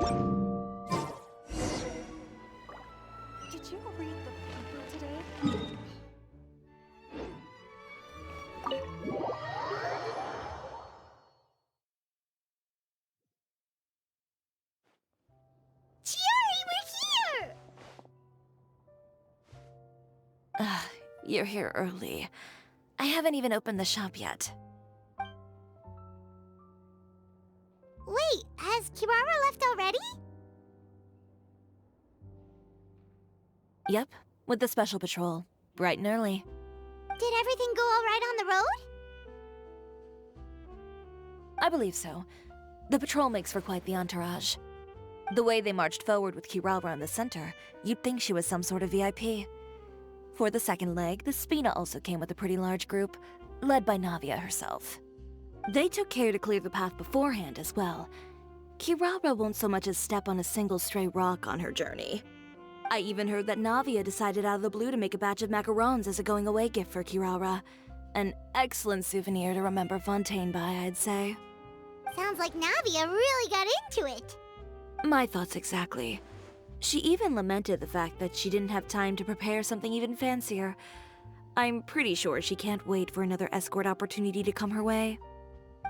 Did you read the paper today? Chiori, we're here! You're here early. I haven't even opened the shop yet. Wait, has Kirara left already? Yep, with the special patrol. Bright and early. Did everything go all right on the road? I believe so. The patrol makes for quite the entourage. The way they marched forward with Kirara in the center, you'd think she was some sort of VIP. For the second leg, the Spina also came with a pretty large group, led by Navia herself. They took care to clear the path beforehand as well. Kirara won't so much as step on a single stray rock on her journey. I even heard that Navia decided out of the blue to make a batch of macarons as a going-away gift for Kirara. An excellent souvenir to remember Fontaine by, I'd say. Sounds like Navia really got into it. My thoughts exactly. She even lamented the fact that she didn't have time to prepare something even fancier. I'm pretty sure she can't wait for another escort opportunity to come her way.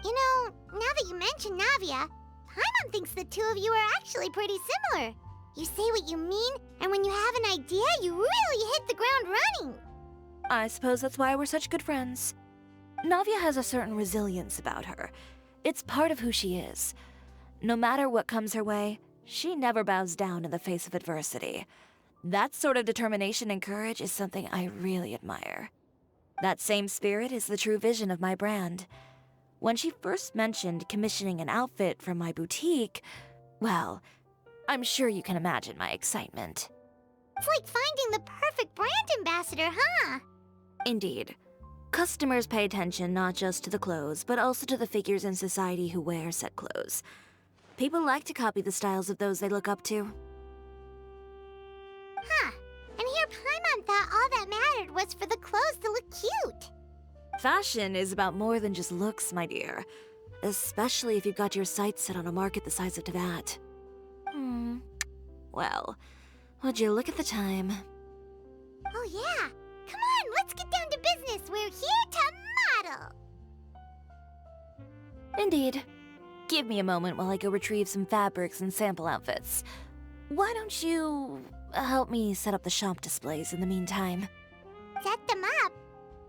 You know, now that you mention Navia, Paimon thinks the two of you are actually pretty similar. You say what you mean, and when you have an idea, you really hit the ground running. I suppose that's why we're such good friends. Navia has a certain resilience about her. It's part of who she is. No matter what comes her way, she never bows down in the face of adversity. That sort of determination and courage is something I really admire. That same spirit is the true vision of my brand. When she first mentioned commissioning an outfit from my boutique, well, I'm sure you can imagine my excitement. It's like finding the perfect brand ambassador, huh? Indeed. Customers pay attention not just to the clothes, but also to the figures in society who wear said clothes. People like to copy the styles of those they look up to. Huh. And here Paimon thought all that mattered was for the clothes to look cute. Fashion is about more than just looks, my dear. Especially if you've got your sights set on a market the size of Teyvat. Well, would you look at the time? Oh yeah. Come on, let's get down to business. We're here to model. Indeed. Give me a moment while I go retrieve some fabrics and sample outfits. Why don't you help me set up the shop displays in the meantime? Set them up?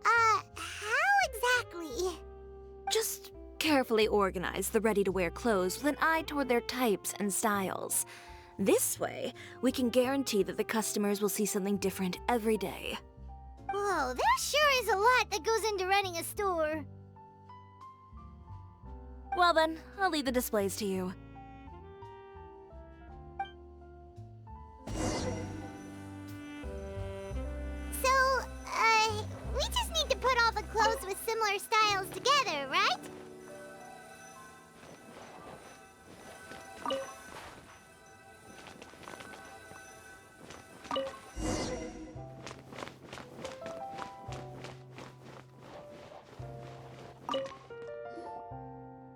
How exactly? Just carefully organize the ready-to-wear clothes with an eye toward their types and styles. This way, we can guarantee that the customers will see something different every day. Whoa, there sure is a lot that goes into running a store. Well then, I'll leave the displays to you. So, we just need to put all the clothes with similar styles together, right?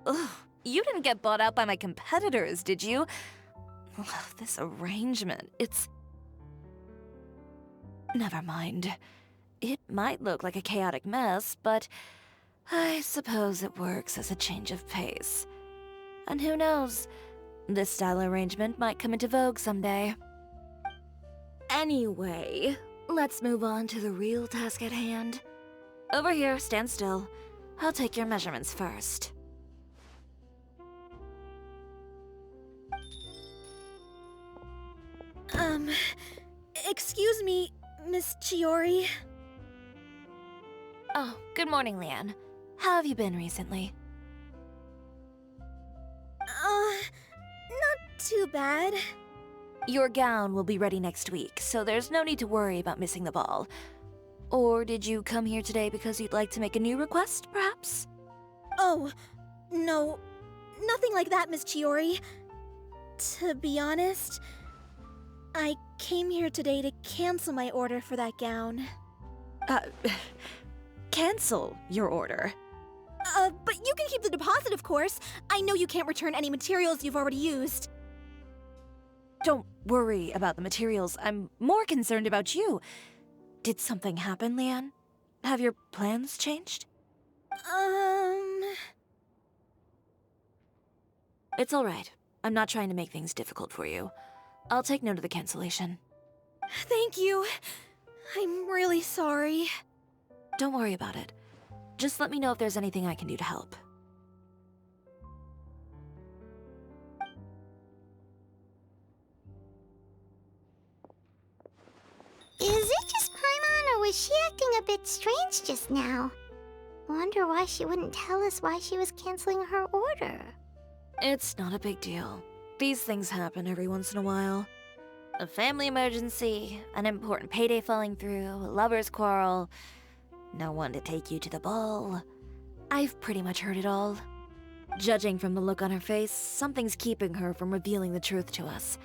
Ugh, you didn't get bought out by my competitors, did you? Ugh, this arrangement, it's... Never mind. It might look like a chaotic mess, but I suppose it works as a change of pace. And who knows, this style arrangement might come into vogue someday. Anyway, let's move on to the real task at hand. Over here, stand still. I'll take your measurements first. Excuse me, Miss Chiori. Oh, good morning, Leanne. How have you been recently? Not too bad. Your gown will be ready next week, so there's no need to worry about missing the ball. Or did you come here today because you'd like to make a new request, perhaps? Oh, no, nothing like that, Miss Chiori. To be honest, I came here today to cancel my order for that gown. Cancel your order. But you can keep the deposit, of course. I know you can't return any materials you've already used. don't worry about the materials. I'm more concerned about you. Did something happen, Leanne? Have your plans changed? It's all right. I'm not trying to make things difficult for you. I'll take note of the cancellation. Thank you. I'm really sorry. Don't worry about it. Just let me know if there's anything I can do to help. Is it just Paimon, or was she acting a bit strange just now? Wonder why she wouldn't tell us why she was canceling her order. It's not a big deal. These things happen every once in a while. A family emergency, an important payday falling through, a lover's quarrel, no one to take you to the ball. I've pretty much heard it all. Judging from the look on her face, something's keeping her from revealing the truth to us.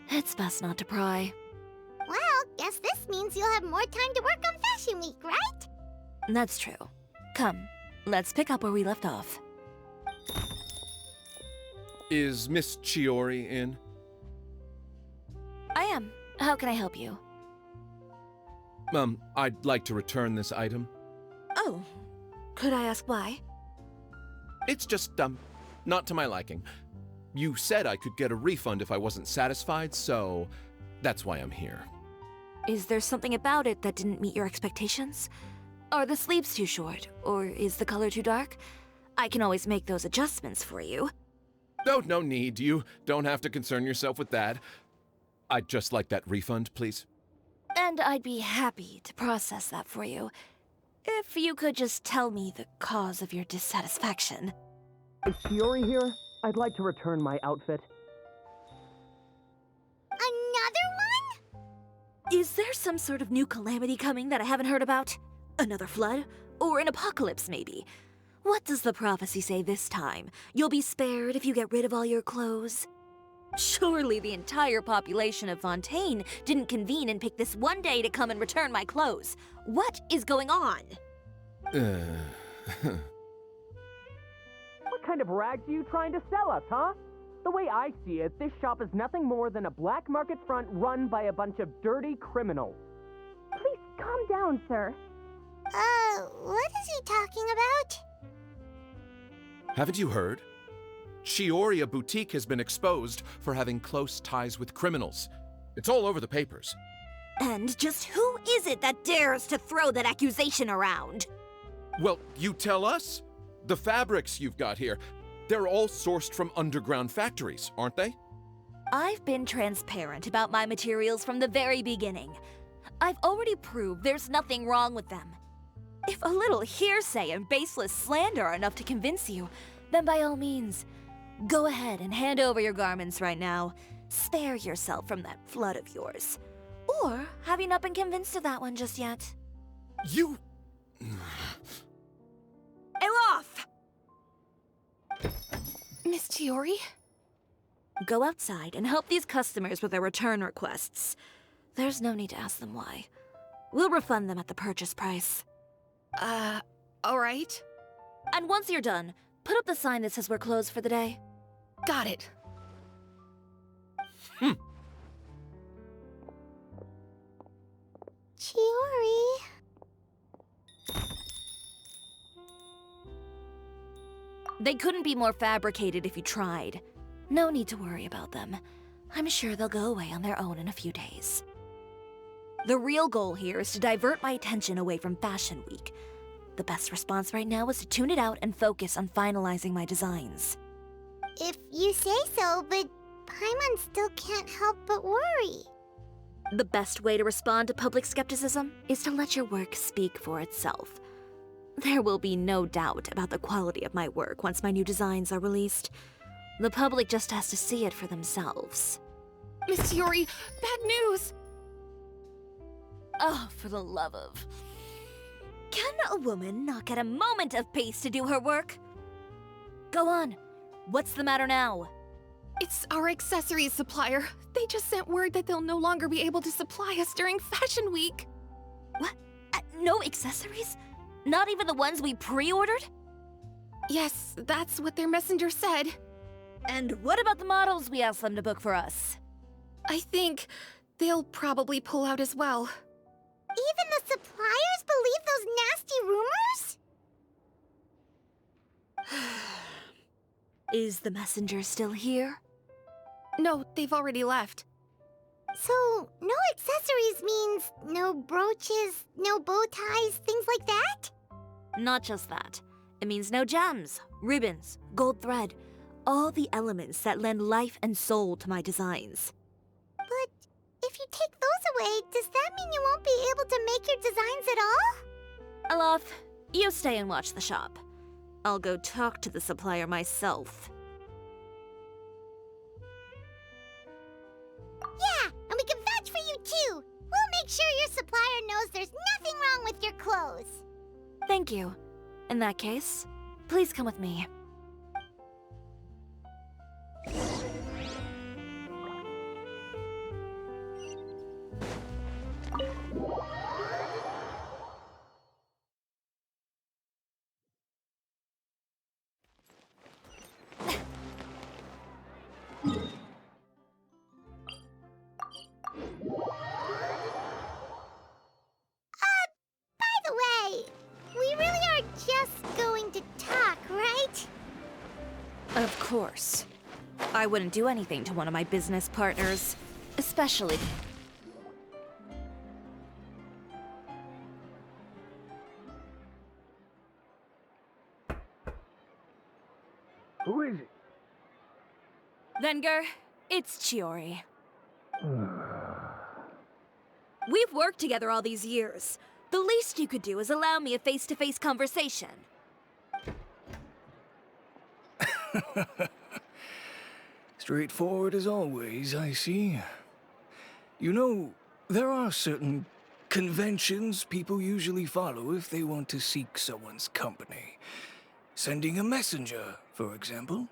It's best not to pry. Well, guess this means you'll have more time to work on Fashion Week, right? That's true. Come, let's pick up where we left off. Is Miss Chiori in? I am. How can I help you? I'd like to return this item. Oh, could I ask why? It's just, not to my liking. You said I could get a refund if I wasn't satisfied, so that's why I'm here. Is there something about it that didn't meet your expectations? Are the sleeves too short, or is the color too dark? I can always make those adjustments for you. Oh, no need. You don't have to concern yourself with that. I'd just like that refund, please. And I'd be happy to process that for you. If you could just tell me the cause of your dissatisfaction. Is Chiori here? I'd like to return my outfit. Another one? Is there some sort of new calamity coming that I haven't heard about? Another flood? Or an apocalypse, maybe? What does the prophecy say this time? You'll be spared if you get rid of all your clothes? Surely the entire population of Fontaine didn't convene and pick this one day to come and return my clothes. What is going on? What kind of rags are you trying to sell us, huh? The way I see it, this shop is nothing more than a black market front run by a bunch of dirty criminals. Please calm down, sir. What is he talking about? Haven't you heard? Chioria Boutique has been exposed for having close ties with criminals. It's all over the papers. And just who is it that dares to throw that accusation around? Well, you tell us. The fabrics you've got here, they're all sourced from underground factories, aren't they? I've been transparent about my materials from the very beginning. I've already proved there's nothing wrong with them. If a little hearsay and baseless slander are enough to convince you, then by all means, go ahead and hand over your garments right now. Spare yourself from that flood of yours. Or have you not been convinced of that one just yet? You... Elof! Miss Chiori? Go outside and help these customers with their return requests. There's no need to ask them why. We'll refund them at the purchase price. Alright. And once you're done, put up the sign that says we're closed for the day. Got it. Chiori. They couldn't be more fabricated if you tried. No need to worry about them. I'm sure they'll go away on their own in a few days. The real goal here is to divert my attention away from Fashion Week. The best response right now is to tune it out and focus on finalizing my designs. If you say so, but Paimon still can't help but worry. The best way to respond to public skepticism is to let your work speak for itself. There will be no doubt about the quality of my work once my new designs are released. The public just has to see it for themselves. Miss Chiori, bad news! Oh, for the love of... Can a woman not get a moment of peace to do her work? Go on. What's the matter now? It's our accessories supplier. They just sent word that they'll no longer be able to supply us during Fashion Week. What? No accessories? Not even the ones we pre-ordered? Yes, that's what their messenger said. And what about the models we asked them to book for us? I think they'll probably pull out as well. Even the suppliers believe those nasty rumors? Is the messenger still here? No, they've already left. So, no accessories means no brooches, no bow ties, things like that? Not just that. It means no gems, ribbons, gold thread, all the elements that lend life and soul to my designs. But if you take those away, does that mean you won't be able to make your designs at all? Alof, you stay and watch the shop. I'll go talk to the supplier myself. Yeah, and we can vouch for you too. We'll make sure your supplier knows there's nothing wrong with your clothes. Thank you. In that case, please come with me. By the way, we really are just going to talk, right? Of course. I wouldn't do anything to one of my business partners, especially... Who is it? Venger, it's Chiori. We've worked together all these years. The least you could do is allow me a face-to-face conversation. Straightforward as always, I see. You know, there are certain conventions people usually follow if they want to seek someone's company. Sending a messenger, for example.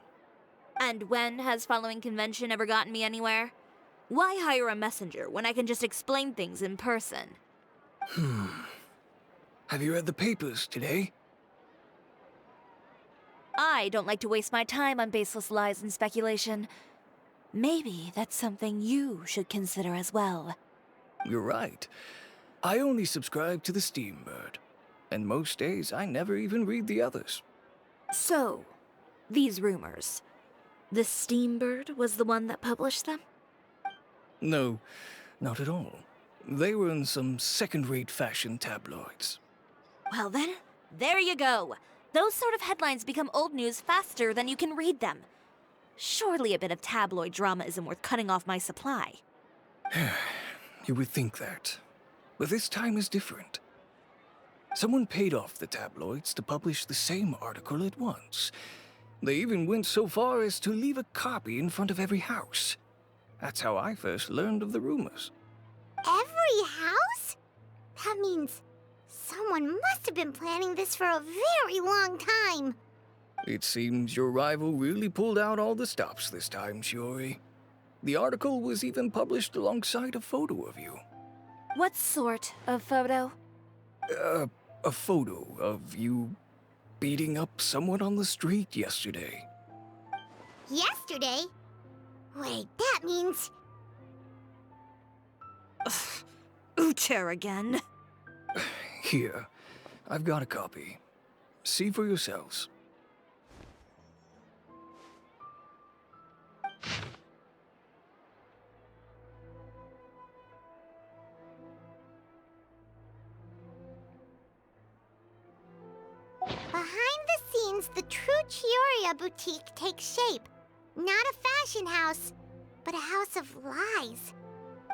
And when has following convention ever gotten me anywhere? Why hire a messenger when I can just explain things in person? Have you read the papers today? I don't like to waste my time on baseless lies and speculation. Maybe that's something you should consider as well. You're right. I only subscribe to the Steambird. And most days, I never even read the others. So, these rumors. The Steambird was the one that published them? No, not at all. They were in some second-rate fashion tabloids. Well then, there you go. Those sort of headlines become old news faster than you can read them. Surely a bit of tabloid drama isn't worth cutting off my supply. You would think that. But this time is different. Someone paid off the tabloids to publish the same article at once. They even went so far as to leave a copy in front of every house. That's how I first learned of the rumors. Every house? That means someone must have been planning this for a very long time. It seems your rival really pulled out all the stops this time, Shiori. The article was even published alongside a photo of you. What sort of photo? A photo of you beating up someone on the street yesterday. Yesterday? Wait, that means... Uter again. Here, I've got a copy. See for yourselves. Behind the scenes, the true Chioria boutique takes shape. Not a fashion house, but a house of lies.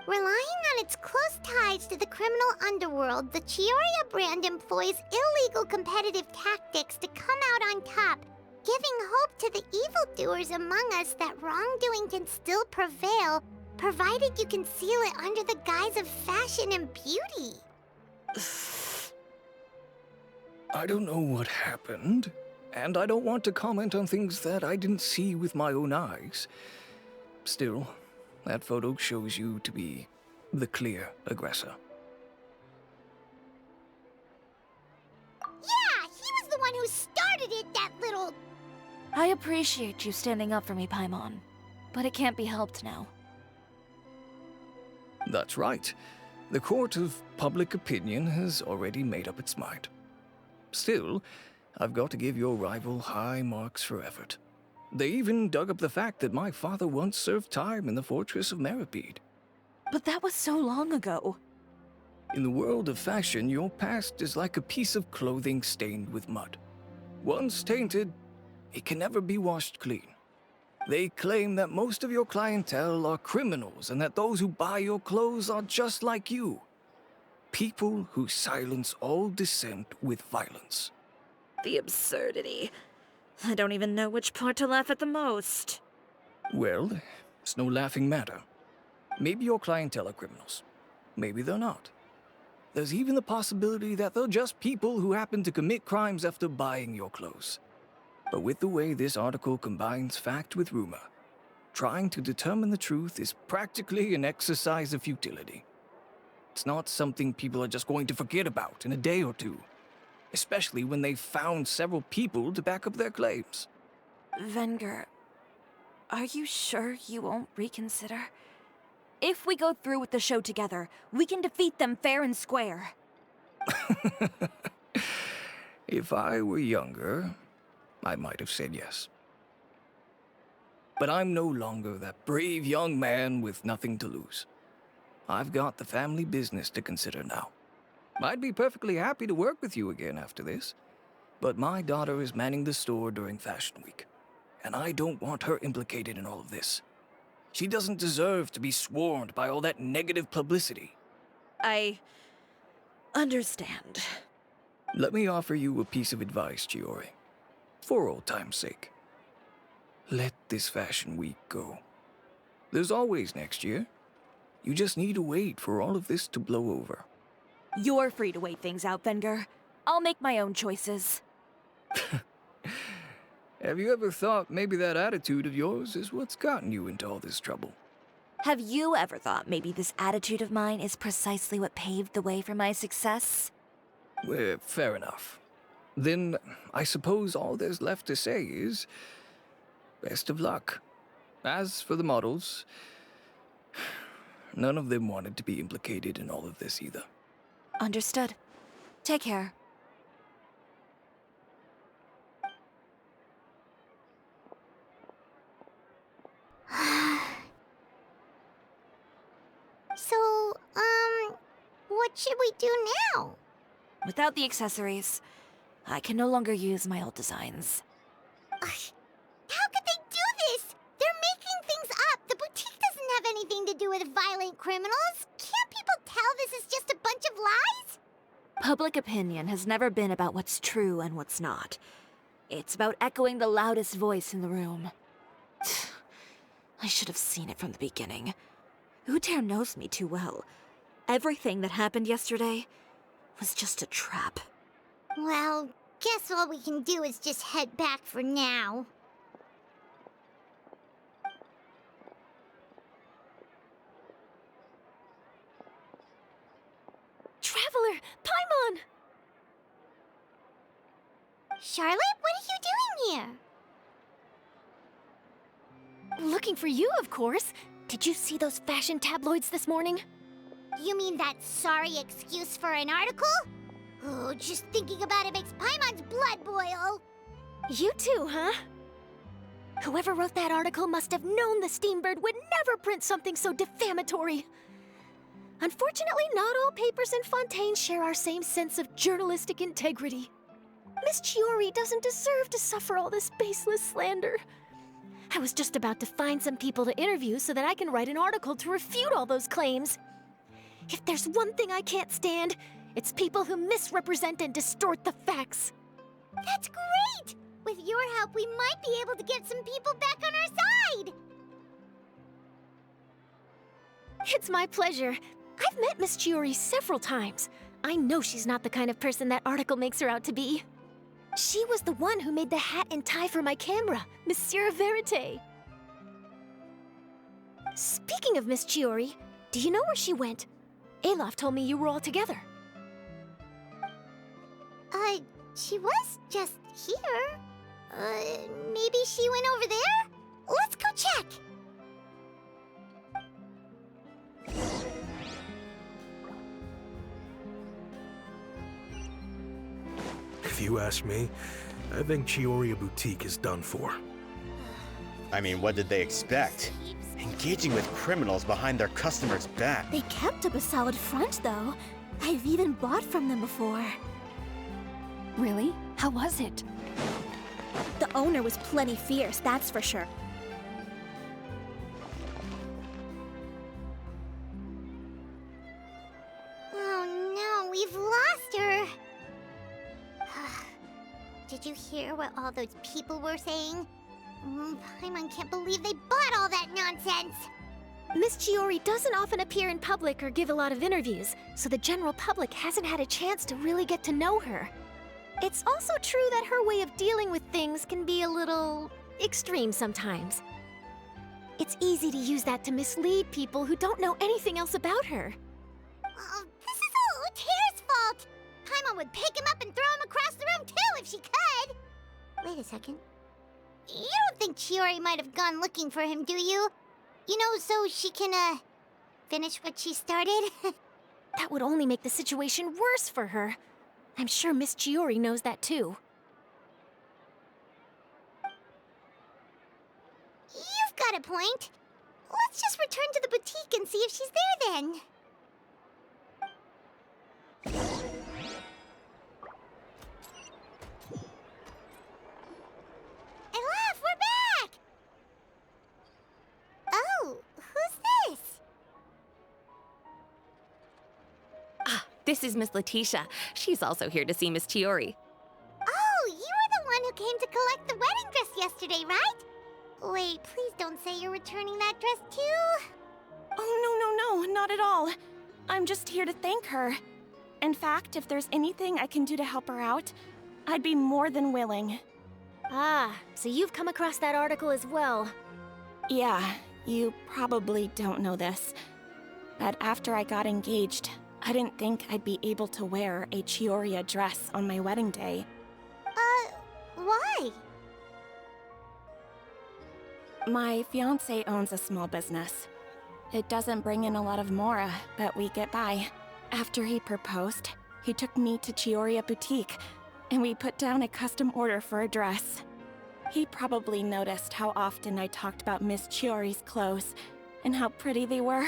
Relying on its close ties to the criminal underworld, the Chioria brand employs illegal competitive tactics to come out on top, giving hope to the evildoers among us that wrongdoing can still prevail, provided you conceal it under the guise of fashion and beauty. I don't know what happened, and I don't want to comment on things that I didn't see with my own eyes. Still, that photo shows you to be the clear aggressor. Yeah, he was the one who started it, that little... I appreciate you standing up for me, Paimon, but it can't be helped now. That's right. The court of public opinion has already made up its mind. Still, I've got to give your rival high marks for effort. They even dug up the fact that my father once served time in the fortress of Meripede. But that was so long ago. In the world of fashion, your past is like a piece of clothing stained with mud. Once tainted, it can never be washed clean. They claim that most of your clientele are criminals and that those who buy your clothes are just like you. People who silence all dissent with violence. The absurdity. I don't even know which part to laugh at the most. Well, it's no laughing matter. Maybe your clientele are criminals. Maybe they're not. There's even the possibility that they're just people who happen to commit crimes after buying your clothes. But with the way this article combines fact with rumor, trying to determine the truth is practically an exercise of futility. It's not something people are just going to forget about in a day or two, especially when they've found several people to back up their claims. Venger, are you sure you won't reconsider? If we go through with the show together, we can defeat them fair and square. If I were younger, I might have said yes. But I'm no longer that brave young man with nothing to lose. I've got the family business to consider now. I'd be perfectly happy to work with you again after this, but my daughter is manning the store during Fashion Week, and I don't want her implicated in all of this. She doesn't deserve to be swarmed by all that negative publicity. I understand. Let me offer you a piece of advice, Chiori. For old time's sake. Let this Fashion Week go. There's always next year. You just need to wait for all of this to blow over. You're free to wait things out, Venger. I'll make my own choices. Have you ever thought maybe that attitude of yours is what's gotten you into all this trouble? Have you ever thought maybe this attitude of mine is precisely what paved the way for my success? Well, fair enough. Then I suppose all there's left to say is, best of luck. As for the models, none of them wanted to be implicated in all of this either. Understood. Take care. So, what should we do now? Without the accessories, I can no longer use my old designs. How could they do this? They're making things up. The boutique doesn't have anything to do with violent criminals. Can't people tell this is just a bunch of lies? Public opinion has never been about what's true and what's not. It's about echoing the loudest voice in the room. I should have seen it from the beginning. Uter knows me too well. Everything that happened yesterday was just a trap. Well, guess all we can do is just head back for now. Traveler! Paimon! Charlotte, what are you doing here? Looking for you, of course. Did you see those fashion tabloids this morning? You mean that sorry excuse for an article? Oh, just thinking about it makes Paimon's blood boil. You too, huh? Whoever wrote that article must have known the Steambird would never print something so defamatory. Unfortunately, not all papers in Fontaine share our same sense of journalistic integrity. Miss Chiori doesn't deserve to suffer all this baseless slander. I was just about to find some people to interview so that I can write an article to refute all those claims. If there's one thing I can't stand, it's people who misrepresent and distort the facts. That's great! With your help, we might be able to get some people back on our side! It's my pleasure. I've met Miss Chiori several times. I know she's not the kind of person that article makes her out to be. She was the one who made the hat and tie for my camera, Monsieur Verite. Speaking of Miss Chiori, do you know where she went? Alof told me you were all together. She was just here. Maybe she went over there? Let's go check! you ask me, I think Chioria Boutique is done for. I mean, what did they expect? Engaging with criminals behind their customers' back. They kept up a solid front, though. I've even bought from them before. Really? How was it? The owner was plenty fierce, that's for sure. Oh no, we've lost her! Did you hear what all those people were saying? Paimon can't believe they bought all that nonsense! Miss Chiori doesn't often appear in public or give a lot of interviews, so the general public hasn't had a chance to really get to know her. It's also true that her way of dealing with things can be a little extreme sometimes. It's easy to use that to mislead people who don't know anything else about her. Oh, this is all Latia's fault! Paimon would pick him up and throw him across the room too if she could! Wait a second. You don't think Chiori might have gone looking for him, do you? You know, so she can, finish what she started? That would only make the situation worse for her. I'm sure Miss Chiori knows that too. You've got a point. Let's just return to the boutique and see if she's there then. Elaf, we're back! Oh, who's this? Ah, this is Miss Laticia. She's also here to see Miss Chiori. Oh, you were the one who came to collect the wedding dress yesterday, right? Wait, please don't say you're returning that dress too. Oh, no, not at all. I'm just here to thank her. In fact, if there's anything I can do to help her out, I'd be more than willing. Ah, so you've come across that article as well. Yeah, you probably don't know this, but after I got engaged, I didn't think I'd be able to wear a Chioria dress on my wedding day. Why? My fiancé owns a small business. It doesn't bring in a lot of mora, but we get by. After he proposed, he took me to Chioria Boutique, and we put down a custom order for a dress. He probably noticed how often I talked about Miss Chiori's clothes, and how pretty they were.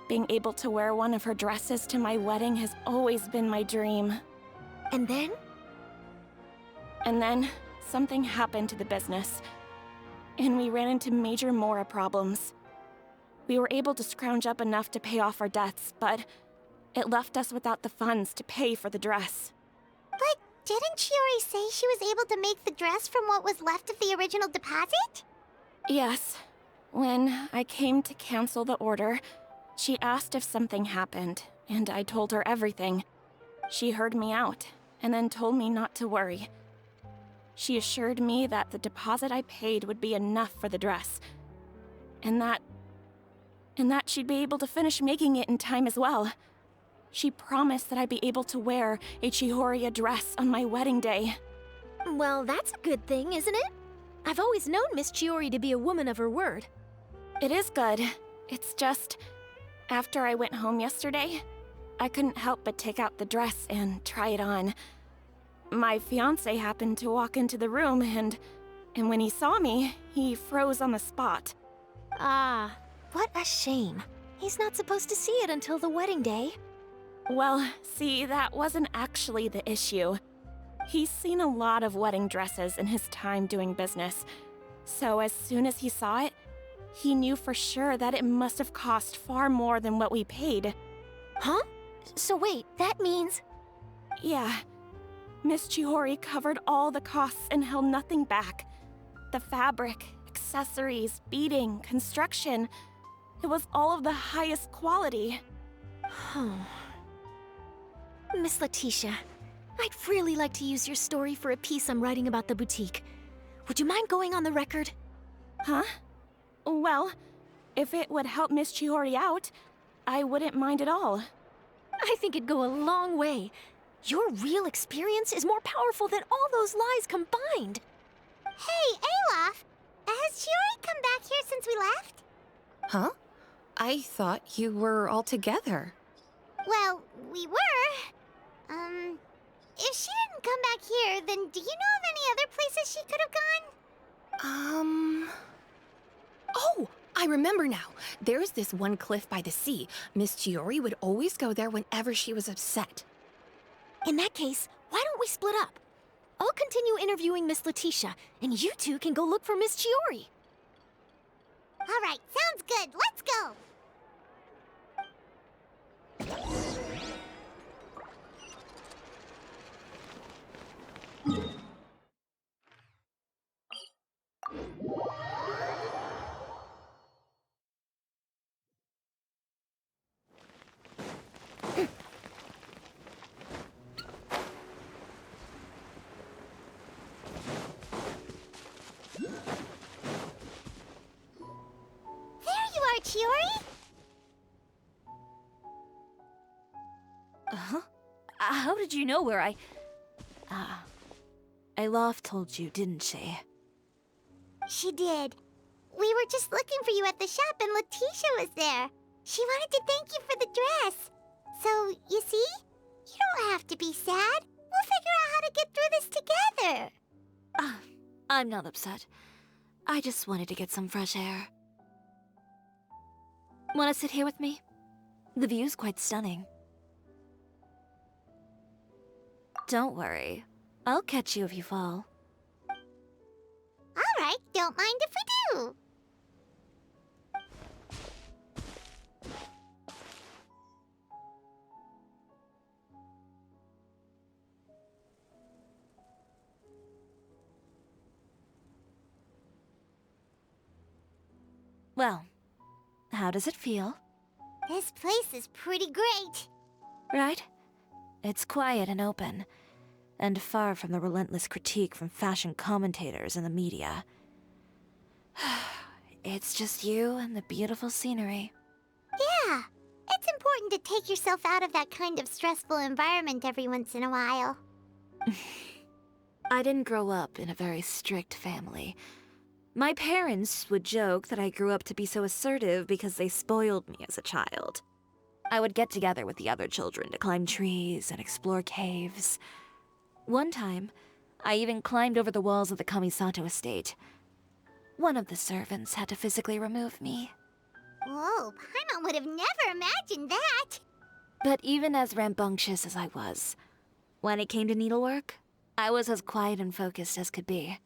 Being able to wear one of her dresses to my wedding has always been my dream. And then? And then, something happened to the business, and we ran into major mora problems. We were able to scrounge up enough to pay off our debts, but it left us without the funds to pay for the dress. But didn't Chiori say she was able to make the dress from what was left of the original deposit? Yes. When I came to cancel the order, she asked if something happened, and I told her everything. She heard me out, and then told me not to worry. She assured me that the deposit I paid would be enough for the dress, and that she'd be able to finish making it in time as well. She promised that I'd be able to wear a Chioria dress on my wedding day. Well, that's a good thing, isn't it? I've always known Miss Chiori to be a woman of her word. It is good. It's just, after I went home yesterday, I couldn't help but take out the dress and try it on. My fiancé happened to walk into the room and when he saw me, he froze on the spot. Ah, what a shame. He's not supposed to see it until the wedding day. Well, see, that wasn't actually the issue. He's seen a lot of wedding dresses in his time doing business, so as soon as he saw it, he knew for sure that it must have cost far more than what we paid. Huh? So wait, that means... Yeah. Miss Chiori covered all the costs and held nothing back. The fabric, accessories, beading, construction. It was all of the highest quality. Miss Laticia, I'd really like to use your story for a piece I'm writing about the boutique. Would you mind going on the record? Huh? Well, if it would help Miss Chiori out, I wouldn't mind at all. I think it'd go a long way. Your real experience is more powerful than all those lies combined. Hey, Olaf! Has Chiori come back here since we left? Huh? I thought you were all together. Well, we were. if she didn't come back here, then do you know of any other places she could have gone? Oh, I remember now. There's this one cliff by the sea. Miss Chiori would always go there whenever she was upset. In that case, why don't we split up? I'll continue interviewing Miss Laticia, and you two can go look for Miss Chiori. All right, sounds good. Let's go. Chiori? Uh-huh. How did you know where Aloft told you, didn't she? She did. We were just looking for you at the shop and Laticia was there. She wanted to thank you for the dress. So, you see? You don't have to be sad. We'll figure out how to get through this together. I'm not upset. I just wanted to get some fresh air. Want to sit here with me? The view's quite stunning. Don't worry. I'll catch you if you fall. All right, don't mind if we do. Well, how does it feel? This place is pretty great. Right? It's quiet and open, and far from the relentless critique from fashion commentators and the media. It's just you and the beautiful scenery. Yeah, it's important to take yourself out of that kind of stressful environment every once in a while. I didn't grow up in a very strict family. My parents would joke that I grew up to be so assertive because they spoiled me as a child. I would get together with the other children to climb trees and explore caves. One time, I even climbed over the walls of the Kamisato estate. One of the servants had to physically remove me. Whoa, Paimon would have never imagined that! But even as rambunctious as I was, when it came to needlework, I was as quiet and focused as could be.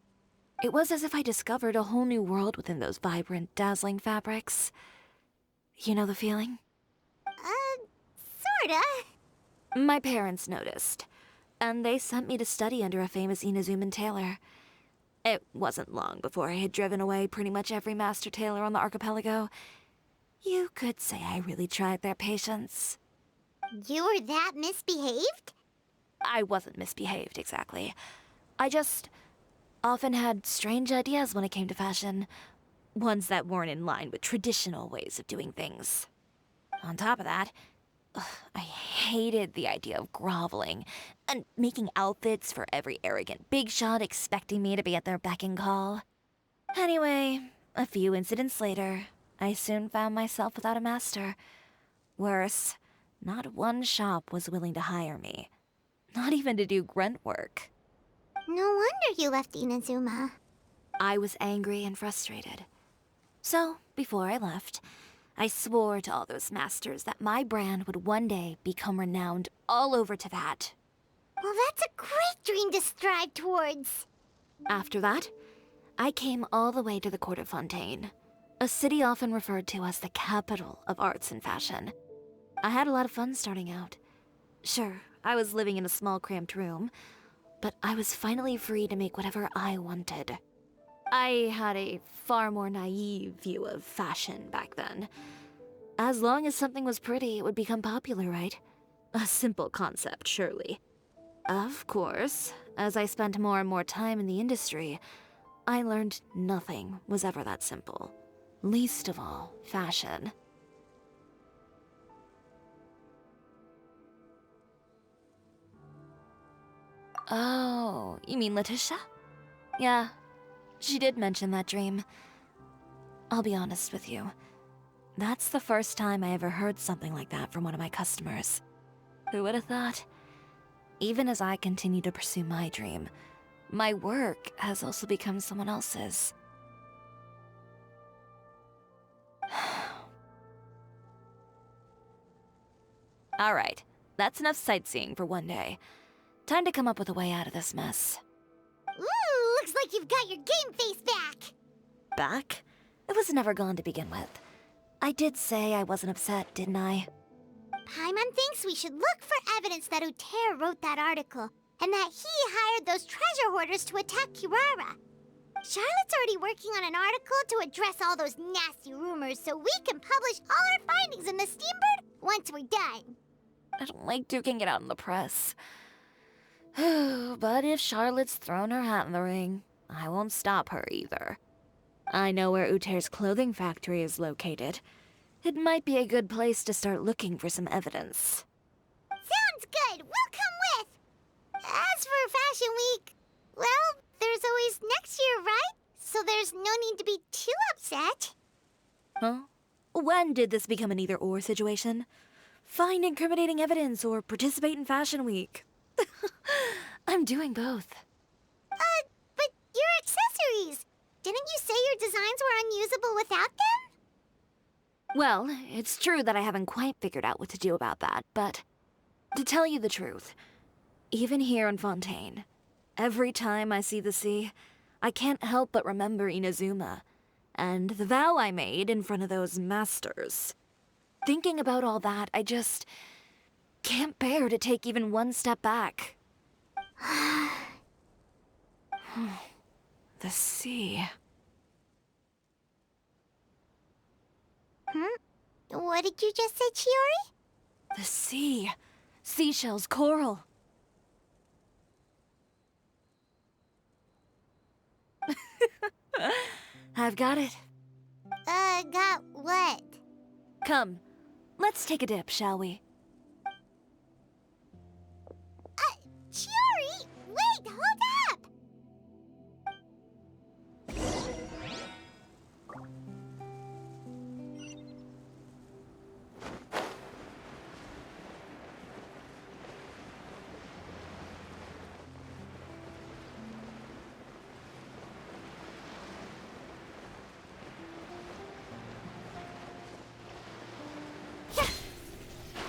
It was as if I discovered a whole new world within those vibrant, dazzling fabrics. You know the feeling? Sorta. My parents noticed, and they sent me to study under a famous Inazuman tailor. It wasn't long before I had driven away pretty much every master tailor on the archipelago. You could say I really tried their patience. You were that misbehaved? I wasn't misbehaved, exactly. I just often had strange ideas when it came to fashion. Ones that weren't in line with traditional ways of doing things. On top of that, I hated the idea of groveling and making outfits for every arrogant big shot expecting me to be at their beck and call. Anyway, a few incidents later, I soon found myself without a master. Worse, not one shop was willing to hire me. Not even to do grunt work. No wonder you left Inazuma. I was angry and frustrated. So, before I left, I swore to all those masters that my brand would one day become renowned all over Teyvat. Well, that's a great dream to strive towards. After that, I came all the way to the court of Fontaine, a city often referred to as the capital of arts and fashion. I had a lot of fun starting out. Sure, I was living in a small cramped room, but I was finally free to make whatever I wanted. I had a far more naive view of fashion back then. As long as something was pretty, it would become popular, right? A simple concept, surely. Of course, as I spent more and more time in the industry, I learned nothing was ever that simple. Least of all, fashion. Oh, you mean Laticia? Yeah, she did mention that dream. I'll be honest with you. That's the first time I ever heard something like that from one of my customers. Who would have thought? Even as I continue to pursue my dream, my work has also become someone else's. Alright, that's enough sightseeing for one day. Time to come up with a way out of this mess. Ooh, looks like you've got your game face back. Back? It was never gone to begin with. I did say I wasn't upset, didn't I? Paimon thinks we should look for evidence that Uter wrote that article, and that he hired those treasure hoarders to attack Kirara. Charlotte's already working on an article to address all those nasty rumors so we can publish all our findings in the Steambird once we're done. I don't like duking it out in the press. But if Charlotte's thrown her hat in the ring, I won't stop her either. I know where Uter's clothing factory is located. It might be a good place to start looking for some evidence. Sounds good. We'll come with. As for Fashion Week, well, there's always next year, right? So there's no need to be too upset. Huh? When did this become an either-or situation? Find incriminating evidence or participate in Fashion Week. I'm doing both. But your accessories! Didn't you say your designs were unusable without them? Well, it's true that I haven't quite figured out what to do about that, but to tell you the truth, even here in Fontaine, every time I see the sea, I can't help but remember Inazuma, and the vow I made in front of those masters. Thinking about all that, I just can't bear to take even one step back. The sea. What did you just say, Chiori? The sea. Seashells, coral. I've got it. Got what? Come, let's take a dip, shall we? Chiori! Wait, hold up!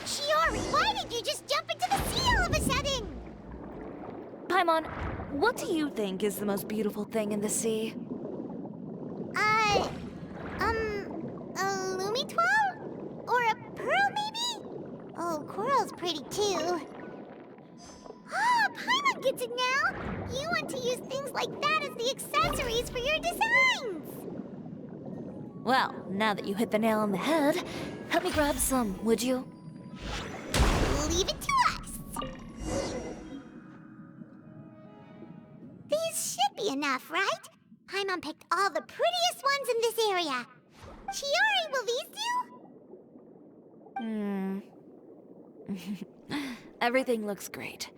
Chiori, why did you just jump into the sea all of a sudden? Paimon, what do you think is the most beautiful thing in the sea? A Lumitwal? Or a pearl, maybe? Oh, coral's pretty too. Oh, Paimon gets it now! You want to use things like that as the accessories for your designs! Well, now that you hit the nail on the head, help me grab some, would you? Leave it to us! These should be enough, right? Paimon picked all the prettiest ones in this area. Chiori, will these do? Everything looks great.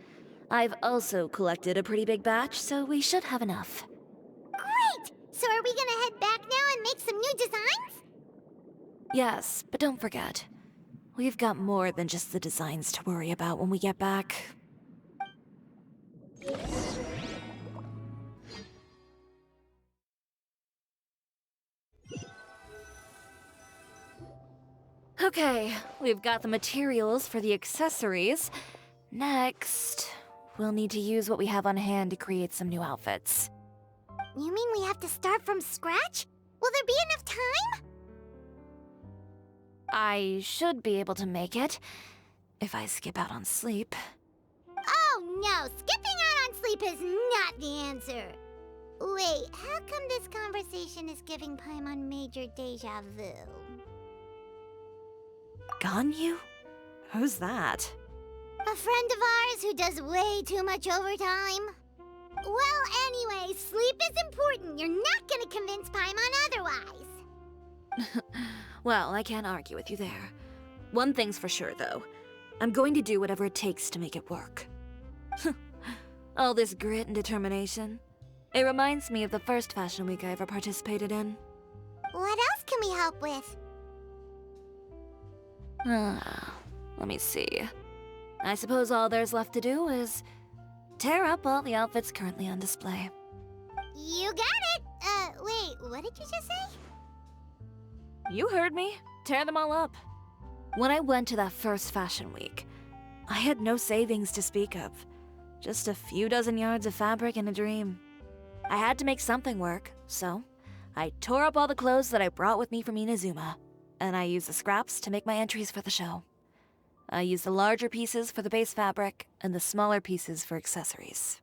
I've also collected a pretty big batch, so we should have enough. Great! So are we gonna head back now and make some new designs? Yes, but don't forget, we've got more than just the designs to worry about when we get back. Okay, we've got the materials for the accessories. Next, we'll need to use what we have on hand to create some new outfits. You mean we have to start from scratch? Will there be enough time? I should be able to make it, if I skip out on sleep. Oh no, skipping out on sleep is not the answer. Wait, how come this conversation is giving Paimon major deja vu? Ganyu? Who's that? A friend of ours who does way too much overtime. Well, anyway, sleep is important. You're not gonna convince Paimon otherwise. Well, I can't argue with you there. One thing's for sure, though. I'm going to do whatever it takes to make it work. All this grit and determination. It reminds me of the first Fashion Week I ever participated in. What else can we help with? Let me see. I suppose all there's left to do is tear up all the outfits currently on display. You got it! Wait, what did you just say? You heard me. Tear them all up. When I went to that first fashion week, I had no savings to speak of. Just a few dozen yards of fabric and a dream. I had to make something work, so I tore up all the clothes that I brought with me from Inazuma, and I used the scraps to make my entries for the show. I used the larger pieces for the base fabric and the smaller pieces for accessories.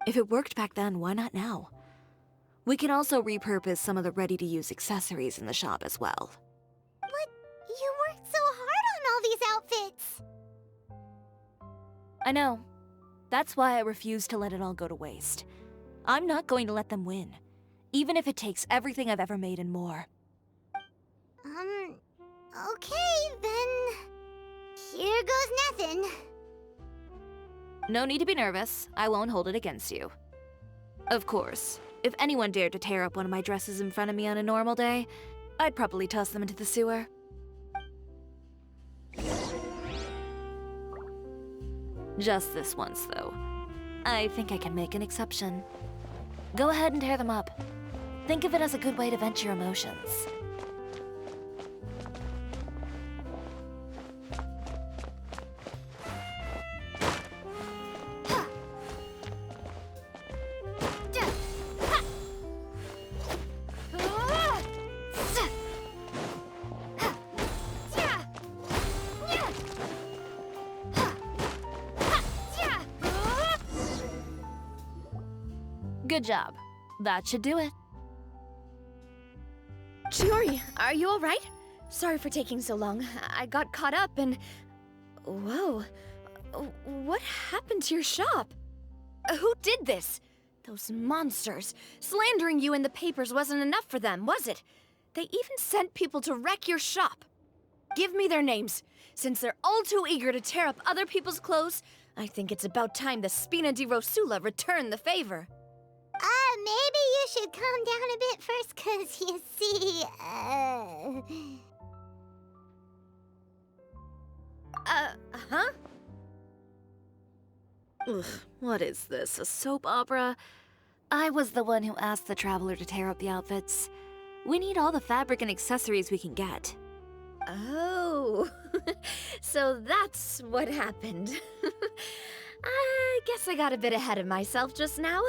If it worked back then, why not now? We can also repurpose some of the ready-to-use accessories in the shop as well. But you worked so hard on all these outfits! I know. That's why I refuse to let it all go to waste. I'm not going to let them win, even if it takes everything I've ever made and more. Okay, then... Here goes nothing. No need to be nervous. I won't hold it against you. Of course, if anyone dared to tear up one of my dresses in front of me on a normal day, I'd probably toss them into the sewer. Just this once, though. I think I can make an exception. Go ahead and tear them up. Think of it as a good way to vent your emotions. Good job. That should do it. Chiori, are you alright? Sorry for taking so long. I got caught up and... Whoa. What happened to your shop? Who did this? Those monsters. Slandering you in the papers wasn't enough for them, was it? They even sent people to wreck your shop. Give me their names. Since they're all too eager to tear up other people's clothes, I think it's about time the Spina di Rosula return the favor. Maybe you should calm down a bit first, 'cause you see, Huh? Ugh, what is this, a soap opera? I was the one who asked the traveler to tear up the outfits. We need all the fabric and accessories we can get. Oh, so that's what happened. I guess I got a bit ahead of myself just now.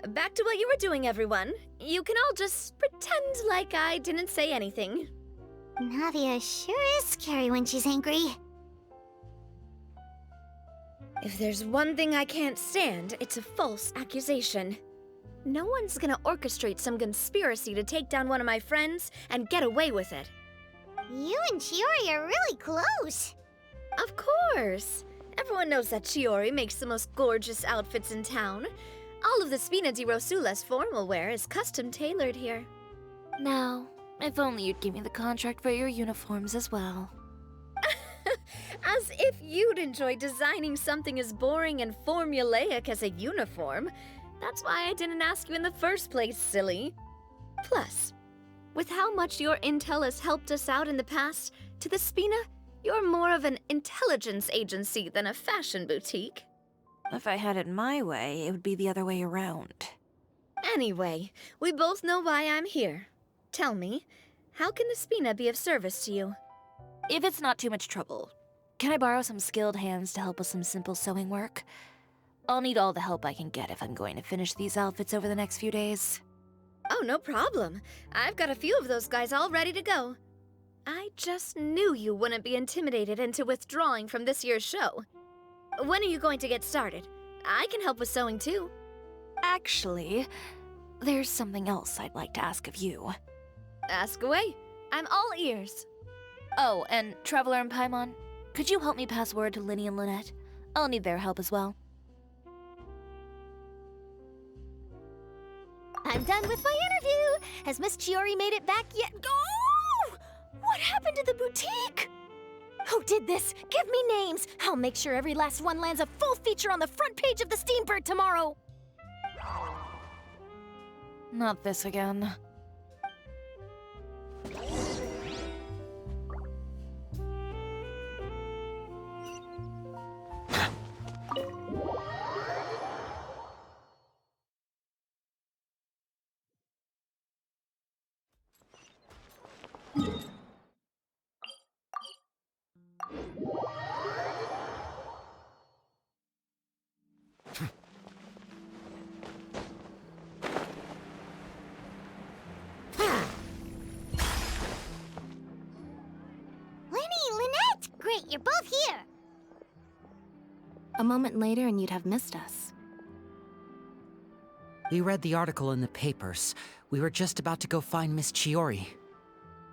Back to what you were doing, everyone. You can all just pretend like I didn't say anything. Navia sure is scary when she's angry. If there's one thing I can't stand, it's a false accusation. No one's gonna orchestrate some conspiracy to take down one of my friends and get away with it. You and Chiori are really close. Of course. Everyone knows that Chiori makes the most gorgeous outfits in town. All of the Spina di Rosula's formal wear is custom tailored here. Now, if only you'd give me the contract for your uniforms as well. As if you'd enjoy designing something as boring and formulaic as a uniform. That's why I didn't ask you in the first place, silly. Plus, with how much your intel has helped us out in the past, to the Spina, you're more of an intelligence agency than a fashion boutique. If I had it my way, it would be the other way around. Anyway, we both know why I'm here. Tell me, how can the Spina be of service to you? If it's not too much trouble, can I borrow some skilled hands to help with some simple sewing work? I'll need all the help I can get if I'm going to finish these outfits over the next few days. Oh, no problem. I've got a few of those guys all ready to go. I just knew you wouldn't be intimidated into withdrawing from this year's show. When are you going to get started? I can help with sewing too. Actually, there's something else I'd like to ask of you. Ask away. I'm all ears. Oh, and Traveler and Paimon, could you help me pass word to Linny and Lynette? I'll need their help as well. I'm done with my interview. Has Miss Chiori made it back yet? Oh! What happened to the boutique? Who did this? Give me names. I'll make sure every last one lands a full feature on the front page of the Steambird tomorrow. Not this again. you're both here! A moment later and you'd have missed us. We read the article in the papers. We were just about to go find Miss Chiori.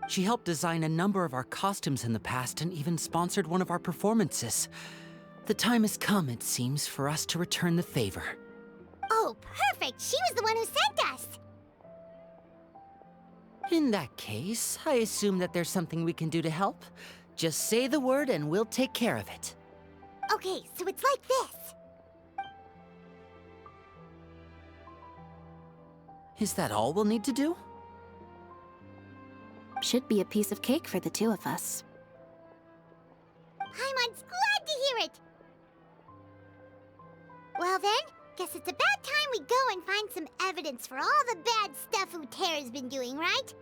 She helped design a number of our costumes in the past and even sponsored one of our performances. The time has come, it seems, for us to return the favor. Oh, perfect! She was the one who sent us! In that case, I assume that there's something we can do to help. Just say the word and we'll take care of it. Okay, so it's like this. Is that all we'll need to do? Should be a piece of cake for the two of us. Paimon's glad to hear it! Well then, guess it's about time we go and find some evidence for all the bad stuff Uterra's been doing, right?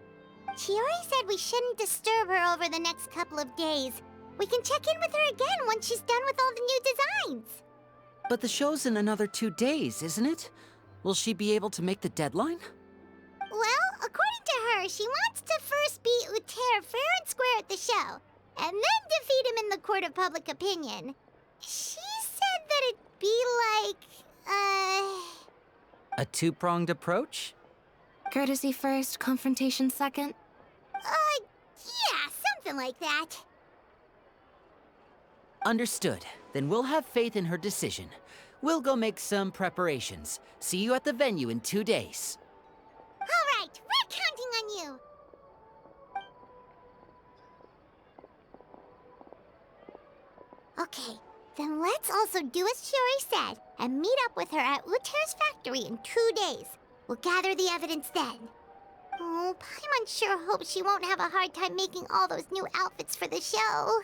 Chiori said we shouldn't disturb her over the next couple of days. We can check in with her again once she's done with all the new designs. But the show's in another 2 days, isn't it? Will she be able to make the deadline? Well, according to her, she wants to first beat Uterra fair and square at the show, and then defeat him in the court of public opinion. She said that it'd be like, A two-pronged approach? Courtesy first, confrontation second? Yeah, something like that. Understood. Then we'll have faith in her decision. We'll go make some preparations. See you at the venue in 2 days. All right, we're counting on you. Okay, then let's also do as Chiori said and meet up with her at Uterra's factory in 2 days. We'll gather the evidence then. Oh, Paimon sure hopes she won't have a hard time making all those new outfits for the show.